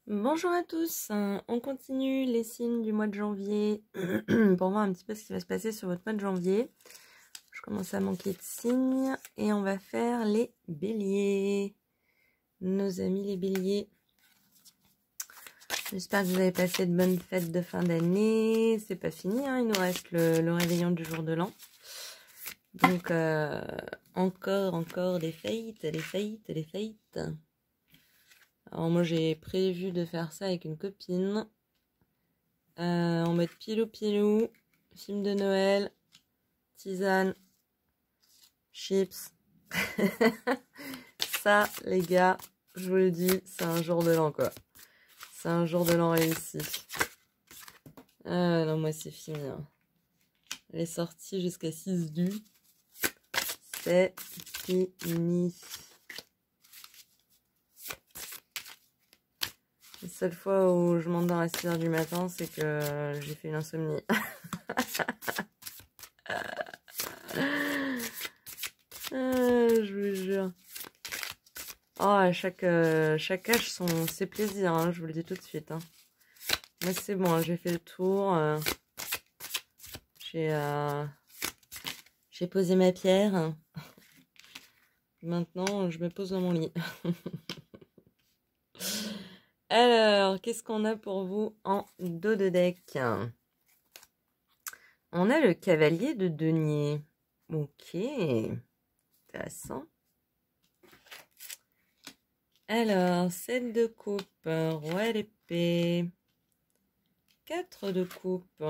Bonjour à tous, on continue les signes du mois de janvier pour voir un petit peu ce qui va se passer sur votre mois de janvier. Je commence à manquer de signes et on va faire les béliers. Nos amis les béliers, j'espère que vous avez passé de bonnes fêtes de fin d'année. C'est pas fini, hein, il nous reste le réveillon du jour de l'an. Donc encore des fêtes, des fêtes. Alors moi j'ai prévu de faire ça avec une copine. En mode pilou, film de Noël, tisane, chips. Ça, les gars, je vous le dis, c'est un jour de l'an, quoi. C'est un jour de l'an réussi. Ah non, moi, c'est fini. Hein. Les sorties jusqu'à 6 du. C'est fini. La seule fois où je m'endors à 6 h du matin, c'est que j'ai fait une insomnie. Je vous jure. Oh, à chaque âge, ses plaisirs, hein, je vous le dis tout de suite. Hein. Moi, c'est bon, hein, j'ai fait le tour. J'ai posé ma pierre. Maintenant, je me pose dans mon lit. Alors, qu'est-ce qu'on a pour vous en dos de deck? On a le cavalier de denier. Ok, intéressant. Alors, 7 de coupe, roi d'épée, 4 de coupe.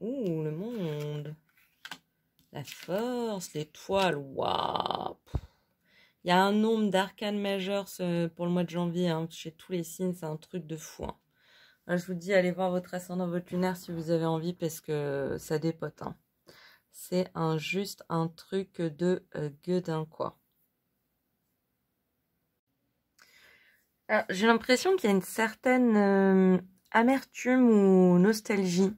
Ouh, le monde. La force, l'étoile, waouh. Il y a un nombre d'arcanes majeures pour le mois de janvier. Hein. Chez tous les signes, c'est un truc de fou. Hein. Alors, je vous dis, allez voir votre ascendant, votre lunaire si vous avez envie parce que ça dépote. Hein. C'est juste un truc de gueudin, quoi. J'ai l'impression qu'il y a une certaine amertume ou nostalgie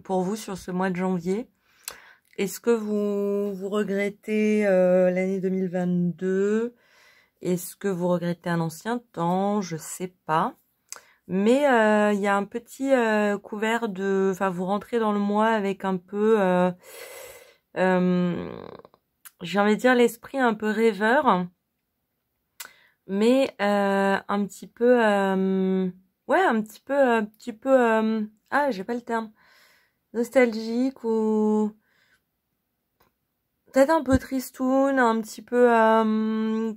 pour vous sur ce mois de janvier. Est-ce que vous regrettez l'année 2022? Est-ce que vous regrettez un ancien temps? Je sais pas. Mais il y a un petit couvert de... Enfin, vous rentrez dans le mois avec un peu... j'ai envie de dire l'esprit un peu rêveur. Mais un petit peu... ouais, un petit peu... ah, j'ai pas le terme. Nostalgique ou... Peut-être un peu tristoun, un petit peu...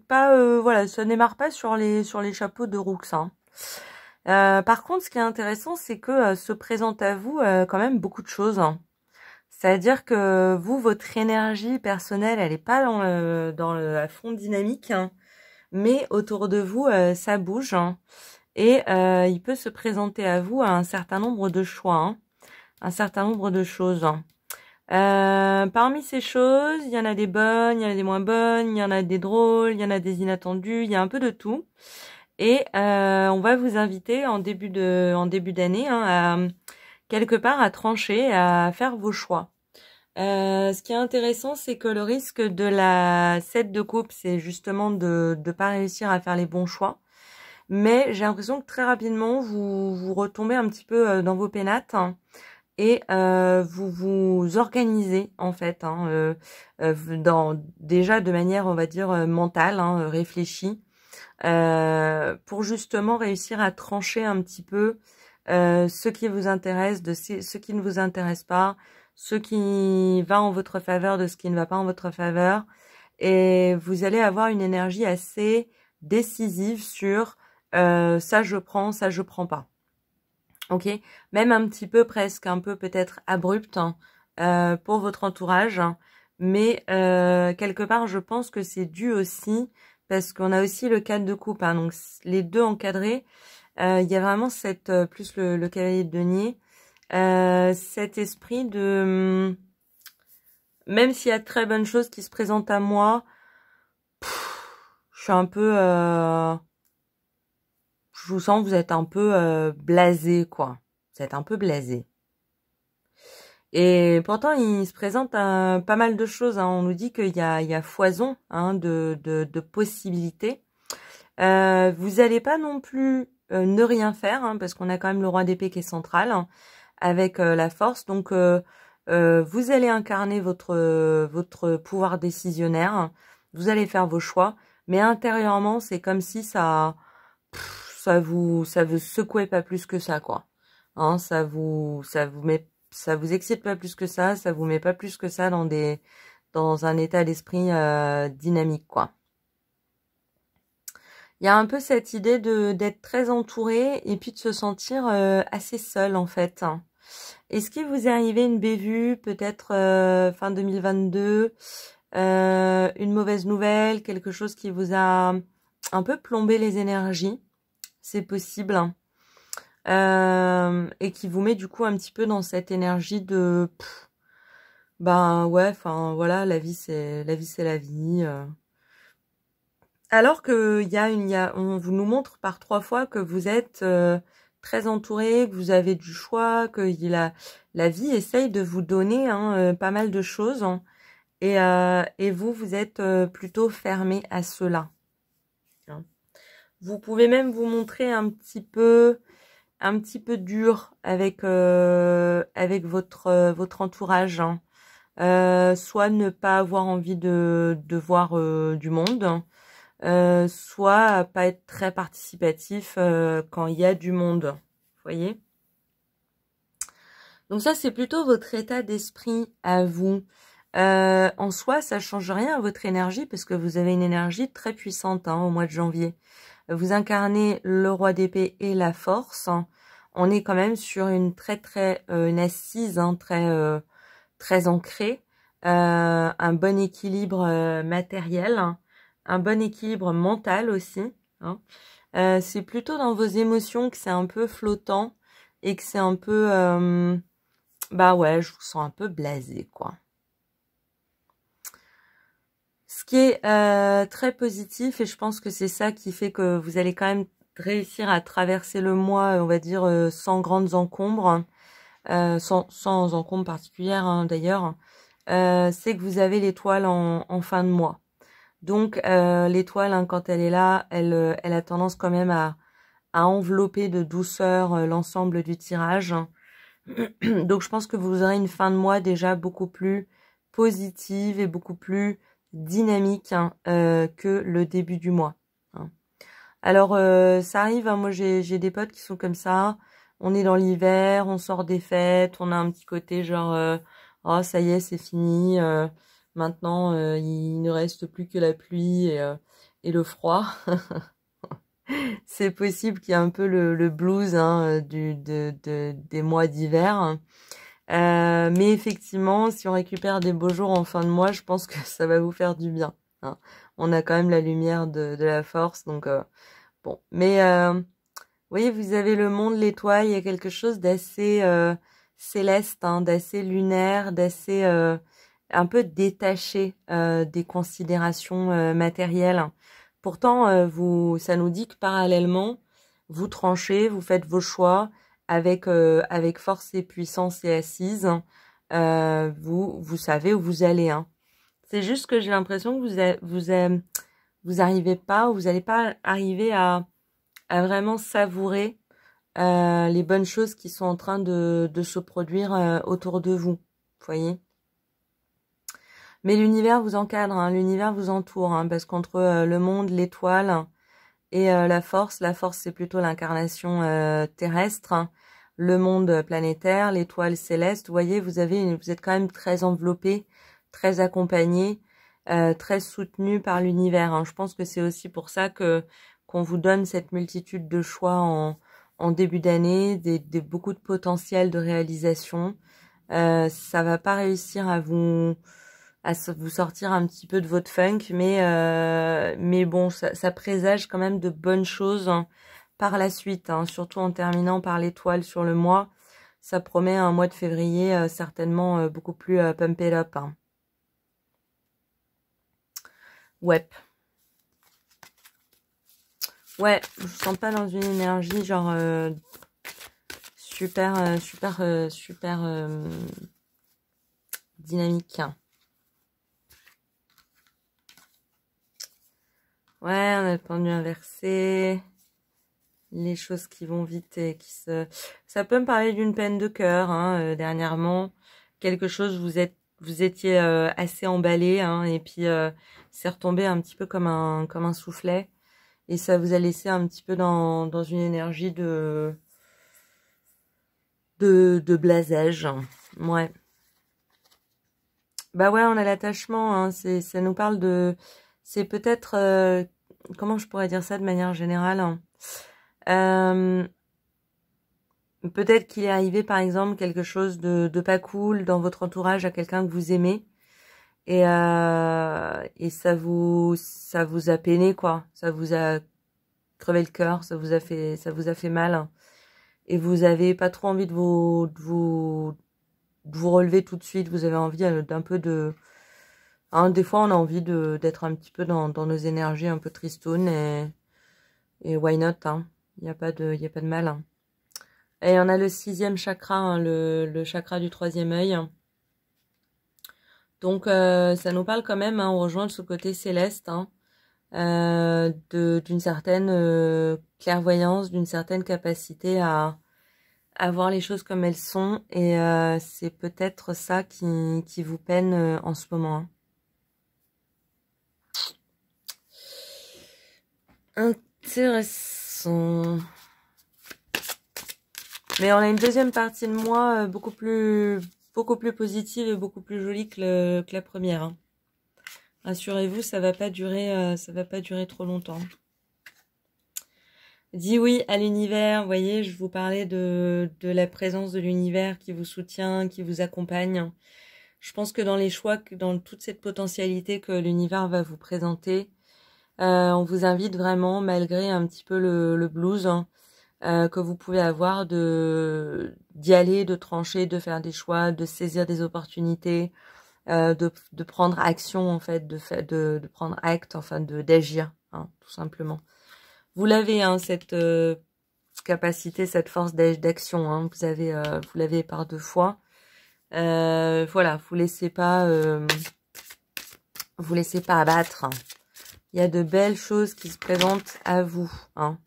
pas... voilà, ça démarre pas sur les chapeaux de roux, hein. Par contre, ce qui est intéressant, c'est que se présente à vous quand même beaucoup de choses. Hein. C'est-à-dire que vous, votre énergie personnelle, elle est pas à fond dynamique, hein, mais autour de vous, ça bouge. Hein, et il peut se présenter à vous un certain nombre de choix, hein, un certain nombre de choses. Parmi ces choses, il y en a des bonnes, il y en a des moins bonnes, il y en a des drôles, il y en a des inattendues, il y a un peu de tout. Et on va vous inviter en début d'année hein, à quelque part à trancher, à faire vos choix. Ce qui est intéressant, c'est que le risque de la 7 de coupe, c'est justement de pas réussir à faire les bons choix. Mais j'ai l'impression que très rapidement, vous retombez un petit peu dans vos pénates hein, et vous vous organisez en fait, hein, déjà de manière, on va dire, mentale, hein, réfléchie. Pour justement réussir à trancher un petit peu ce qui vous intéresse, ce qui ne vous intéresse pas, ce qui va en votre faveur, de ce qui ne va pas en votre faveur. Et vous allez avoir une énergie assez décisive sur ça je prends, ça je prends pas. Ok, même un petit peu presque, un peu peut-être abrupte hein, pour votre entourage. Hein. Mais quelque part, je pense que c'est dû aussi parce qu'on a aussi le 4 de coupe, hein, donc les deux encadrés. Il y a vraiment cette plus le cavalier de denier, cet esprit de même s'il y a de très bonnes choses qui se présentent à moi, je suis un peu, je vous sens que vous êtes un peu blasé quoi. Vous êtes un peu blasé. Et pourtant, il se présente pas mal de choses. Hein. On nous dit qu'il y a foison hein, de possibilités. Vous n'allez pas non plus ne rien faire, hein, parce qu'on a quand même le roi d'épée qui est central, hein, avec la force. Donc, vous allez incarner votre pouvoir décisionnaire, vous allez faire vos choix, mais intérieurement, c'est comme si ça vous secouait pas plus que ça, quoi. Hein, ça vous excite pas plus que ça vous met pas plus que ça dans un état d'esprit dynamique, quoi. Il y a un peu cette idée d'être très entouré et puis de se sentir assez seul, en fait. Est-ce qu'il vous est arrivé une bévue, peut-être fin 2022, une mauvaise nouvelle, quelque chose qui vous a un peu plombé les énergies? C'est possible, hein. Et qui vous met du coup un petit peu dans cette énergie de ben ouais, enfin voilà, la vie c'est la vie. Alors que on vous nous montre par 3 fois que vous êtes très entouré, que vous avez du choix, que la vie essaye de vous donner hein, pas mal de choses, hein, et vous êtes plutôt fermé à cela. Hein. Vous pouvez même vous montrer un petit peu dur avec votre entourage, hein. Soit ne pas avoir envie de voir du monde, soit pas être très participatif quand il y a du monde. Vous voyez? Donc ça, c'est plutôt votre état d'esprit à vous. En soi, ça change rien à votre énergie parce que vous avez une énergie très puissante hein, au mois de janvier. Vous incarnez le roi d'épée et la force. On est quand même sur une une assise hein, très ancrée, un bon équilibre matériel, un bon équilibre mental aussi. Hein. C'est plutôt dans vos émotions que c'est un peu flottant et que c'est un peu bah ouais, je vous sens un peu blasé quoi. Ce qui est très positif et je pense que c'est ça qui fait que vous allez quand même réussir à traverser le mois, on va dire, sans grandes encombres, sans encombre particulière hein, d'ailleurs, c'est que vous avez l'étoile en fin de mois. Donc l'étoile, hein, quand elle est là, elle a tendance quand même à envelopper de douceur l'ensemble du tirage. Donc je pense que vous aurez une fin de mois déjà beaucoup plus positive et beaucoup plus dynamique hein, que le début du mois. Hein. Alors ça arrive, hein, moi j'ai des potes qui sont comme ça. On est dans l'hiver, on sort des fêtes, on a un petit côté genre oh ça y est c'est fini. Maintenant il ne reste plus que la pluie et le froid. C'est possible qu'il y ait un peu le blues hein, des mois d'hiver. Mais effectivement, si on récupère des beaux jours en fin de mois, je pense que ça va vous faire du bien. Hein. On a quand même la lumière de la force, donc bon. Mais vous voyez, vous avez le monde, l'étoile, il y a quelque chose d'assez céleste, hein, d'assez lunaire, d'assez un peu détaché des considérations matérielles. Pourtant, ça nous dit que parallèlement, vous tranchez, vous faites vos choix avec force et puissance et assise. Vous savez où vous allez. Hein. C'est juste que j'ai l'impression que vous arrivez pas, ou vous n'allez pas arriver à vraiment savourer les bonnes choses qui sont en train de se produire autour de vous. Vous voyez? Mais l'univers vous encadre, hein, l'univers vous entoure, hein, parce qu'entre le monde, l'étoile et la force c'est plutôt l'incarnation terrestre, hein, le monde planétaire, l'étoile céleste. Vous voyez, vous êtes quand même très enveloppé, très accompagné, très soutenu par l'univers. Hein. Je pense que c'est aussi pour ça que qu'on vous donne cette multitude de choix en début d'année, beaucoup de potentiel de réalisation. Ça va pas réussir à vous sortir un petit peu de votre funk, mais bon, ça présage quand même de bonnes choses hein, par la suite, hein, surtout en terminant par l'étoile sur le mois. Ça promet un mois de février certainement beaucoup plus pump it up. Hein. Ouais. Ouais, je vous sens pas dans une énergie genre super dynamique. Ouais, on a le pendu inversé. les choses qui vont vite et qui se... Ça peut me parler d'une peine de cœur, hein, dernièrement. Quelque chose, vous étiez assez emballé, hein, et puis c'est retombé un petit peu comme un soufflet. Et ça vous a laissé un petit peu dans une énergie de blasage. Ouais. Bah ouais, on a l'attachement, hein, ça nous parle de... C'est peut-être... comment je pourrais dire ça de manière générale, hein. Peut-être qu'il est arrivé, par exemple, quelque chose de pas cool dans votre entourage à quelqu'un que vous aimez. Et ça vous a peiné, quoi. Ça vous a crevé le cœur, ça vous a fait mal. Et vous avez pas trop envie de vous relever tout de suite. Vous avez envie d'un peu de... Hein, des fois, on a envie d'être un petit peu dans nos énergies un peu tristounes et why not, hein. Il y a pas de mal, hein. Et on a le 6e chakra, hein, le chakra du 3e œil. Donc, ça nous parle quand même, hein, on rejoint ce côté céleste, hein, d'une certaine clairvoyance, d'une certaine capacité à voir les choses comme elles sont. Et c'est peut-être ça qui vous peine en ce moment, hein. Intéressant. Mais on a une deuxième partie de moi beaucoup plus positive et beaucoup plus jolie que la première, hein. Rassurez-vous, ça va pas durer trop longtemps. Dis oui à l'univers. Vous voyez, je vous parlais de la présence de l'univers qui vous soutient, qui vous accompagne. Je pense que dans les choix, dans toute cette potentialité que l'univers va vous présenter, on vous invite vraiment, malgré un petit peu le blues, hein, que vous pouvez avoir, d'y aller, de trancher, de faire des choix, de saisir des opportunités, de prendre action, en fait, de prendre acte, enfin d'agir, hein, tout simplement. Vous l'avez, hein, cette capacité, cette force d'action, hein, vous l'avez par 2 fois. Voilà, vous laissez pas abattre. Il y a de belles choses qui se présentent à vous, hein.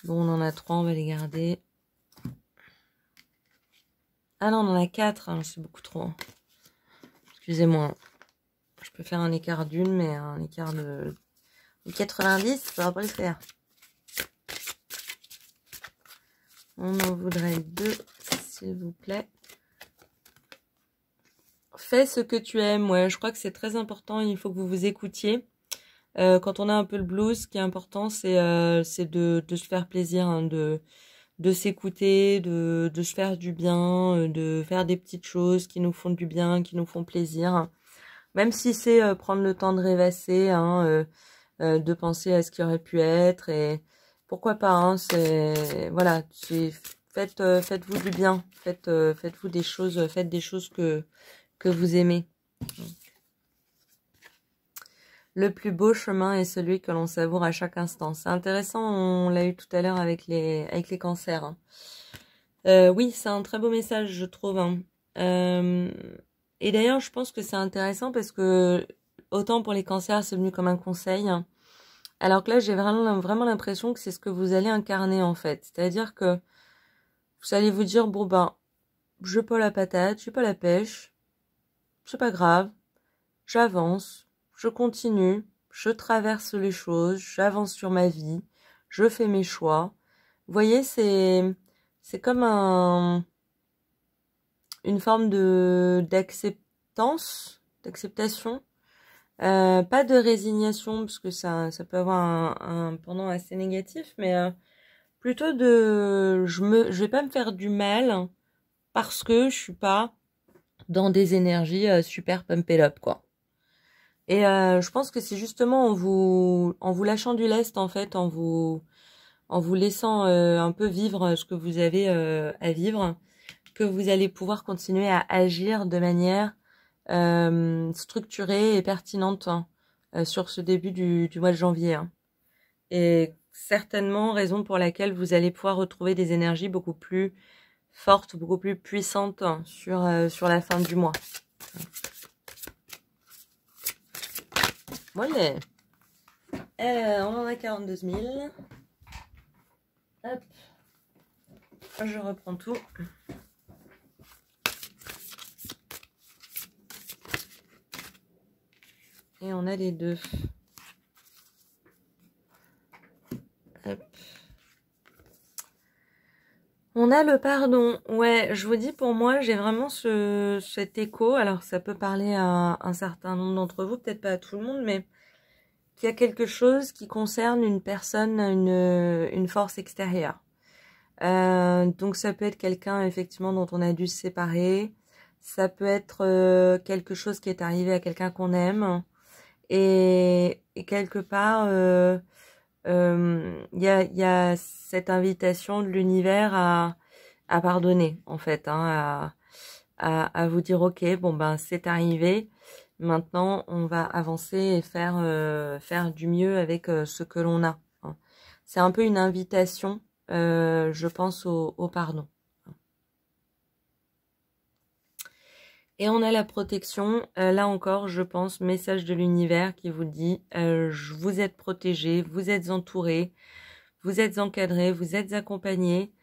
Bon, on en a 3, on va les garder. Ah non, on en a 4, hein, c'est beaucoup trop. Excusez-moi. Je peux faire un écart d'une, mais un écart de 90, ça va pas le faire. On en voudrait 2, s'il vous plaît. Fais ce que tu aimes. Ouais, je crois que c'est très important. Il faut que vous vous écoutiez. Quand on a un peu le blues, ce qui est important, c'est de se faire plaisir, hein, de s'écouter, de se faire du bien, de faire des petites choses qui nous font du bien, qui nous font plaisir. Même si c'est prendre le temps de rêvasser, hein, de penser à ce qui aurait pu être, et pourquoi pas, hein, voilà, faites-vous du bien, faites-vous des choses, faites des choses que vous aimez. Le plus beau chemin est celui que l'on savoure à chaque instant. C'est intéressant, on l'a eu tout à l'heure avec les cancers, hein. Oui, c'est un très beau message, je trouve, hein. Et d'ailleurs, je pense que c'est intéressant parce que autant pour les cancers, c'est venu comme un conseil, hein, alors que là, j'ai vraiment l'impression que c'est ce que vous allez incarner, en fait. C'est-à-dire que vous allez vous dire, bon ben, j'ai pas la patate, j'ai pas la pêche, c'est pas grave, j'avance, je continue, je traverse les choses, j'avance sur ma vie, je fais mes choix. Vous voyez, c'est comme une forme d'acceptation, pas de résignation, parce que ça peut avoir un pendant assez négatif, mais plutôt je vais pas me faire du mal parce que je suis pas dans des énergies super pump it up, quoi. Et je pense que c'est justement en vous lâchant du lest, en fait, en vous laissant un peu vivre ce que vous avez à vivre, que vous allez pouvoir continuer à agir de manière structurée et pertinente, hein, sur ce début du mois de janvier, hein. Et certainement raison pour laquelle vous allez pouvoir retrouver des énergies beaucoup plus fortes, beaucoup plus puissantes, hein, sur la fin du mois. Voilà. On en a 42 000. Hop, je reprends tout. Et on a les deux. Hop. On a le pardon. Ouais, je vous dis, pour moi, j'ai vraiment cet écho. Alors, ça peut parler à un certain nombre d'entre vous, peut-être pas à tout le monde, mais qu'il y a quelque chose qui concerne une personne, une force extérieure. Donc, ça peut être quelqu'un, effectivement, dont on a dû se séparer. Ça peut être quelque chose qui est arrivé à quelqu'un qu'on aime. Et quelque part, il y a cette invitation de l'univers à pardonner, en fait, hein, à vous dire, ok, bon ben c'est arrivé, maintenant on va avancer et faire du mieux avec ce que l'on a. Hein. C'est un peu une invitation, je pense, au pardon. Et on a la protection, là encore, je pense, message de l'univers qui vous dit, vous êtes protégé, vous êtes entouré, vous êtes encadré, vous êtes accompagné.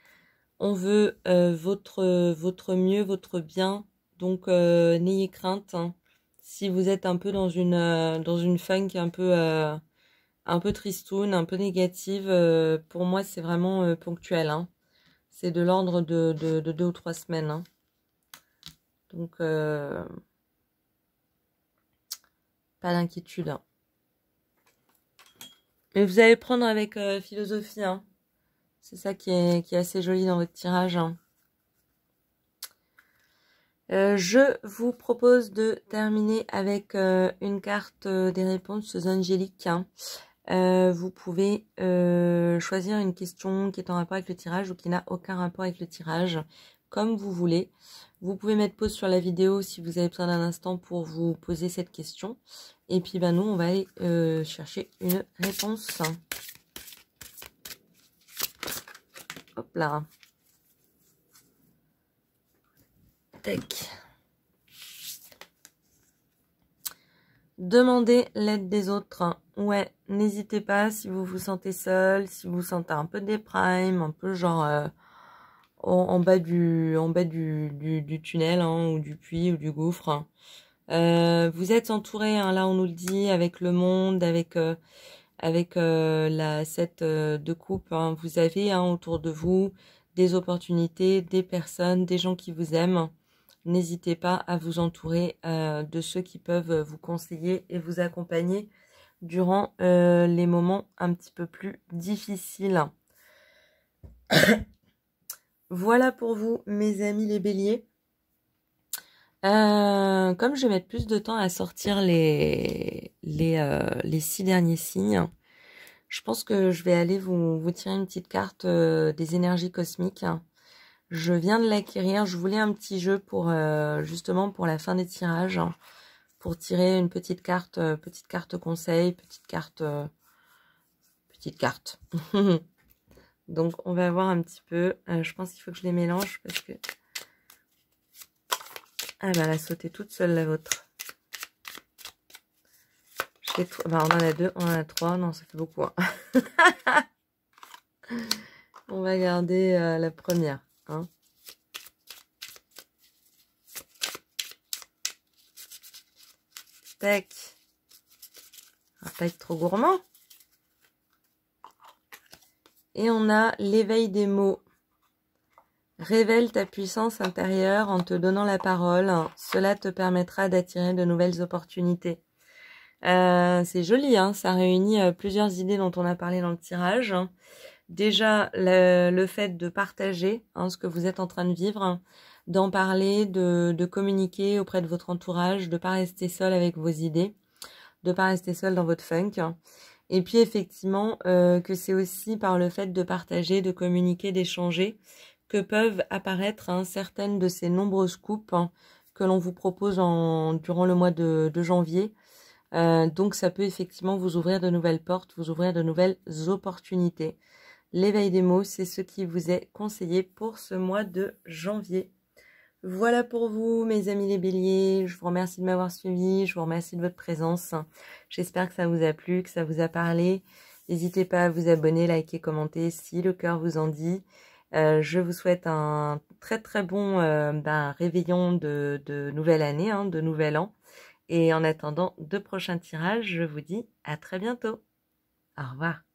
On veut votre mieux, votre bien. Donc, n'ayez crainte. Hein. Si vous êtes un peu dans une funk un peu tristoune, un peu négative, pour moi, c'est vraiment ponctuel. Hein. C'est de l'ordre de 2 ou 3 semaines. Hein. Donc, pas d'inquiétude. Hein. Mais vous allez prendre avec philosophie. Hein. C'est ça qui est assez joli dans votre tirage. Hein. Je vous propose de terminer avec une carte des réponses angéliques. Hein. Vous pouvez choisir une question qui est en rapport avec le tirage ou qui n'a aucun rapport avec le tirage, comme vous voulez. Vous pouvez mettre pause sur la vidéo si vous avez besoin d'un instant pour vous poser cette question. Et puis nous, on va aller chercher une réponse. Hop là. Tac. Demandez l'aide des autres. Ouais, n'hésitez pas si vous vous sentez seul, si vous vous sentez un peu déprime, un peu genre en bas du tunnel hein, ou du puits ou du gouffre. Vous êtes entouré, hein, là on nous le dit, avec le monde, avec la 7 de coupe. Hein. Vous avez hein, autour de vous des opportunités, des personnes, des gens qui vous aiment. N'hésitez pas à vous entourer de ceux qui peuvent vous conseiller et vous accompagner durant les moments un petit peu plus difficiles. Voilà pour vous, mes amis les béliers. Comme je vais mettre plus de temps à sortir les 6 derniers signes, je pense que je vais aller vous tirer une petite carte des énergies cosmiques. Je viens de l'acquérir. Je voulais un petit jeu pour justement pour la fin des tirages, pour tirer une petite carte conseil, petite carte. Donc on va voir un petit peu. Je pense qu'il faut que je les mélange parce que ah bah elle a sauté toute seule la vôtre. Bah, on en a 2, on en a 3. Non, ça fait beaucoup. Hein. On va garder la première. Hein. Tac. On va pas être trop gourmand. Et on a l'éveil des mots. Révèle ta puissance intérieure en te donnant la parole. Cela te permettra d'attirer de nouvelles opportunités. C'est joli, hein, ça réunit plusieurs idées dont on a parlé dans le tirage. Déjà, le fait de partager hein, ce que vous êtes en train de vivre, d'en parler, de communiquer auprès de votre entourage, de ne pas rester seul avec vos idées, de ne pas rester seul dans votre funk. Et puis effectivement, que c'est aussi par le fait de partager, de communiquer, d'échanger, que peuvent apparaître hein, certaines de ces nombreuses coupes hein, que l'on vous propose durant le mois de janvier. Donc ça peut effectivement vous ouvrir de nouvelles portes, vous ouvrir de nouvelles opportunités. L'éveil des mots, c'est ce qui vous est conseillé pour ce mois de janvier. Voilà pour vous, mes amis les béliers. Je vous remercie de m'avoir suivi, je vous remercie de votre présence. J'espère que ça vous a plu, que ça vous a parlé. N'hésitez pas à vous abonner, liker, commenter si le cœur vous en dit. Je vous souhaite un très très bon réveillon de nouvelle année, hein, de nouvel an. Et en attendant de prochains tirages, je vous dis à très bientôt. Au revoir.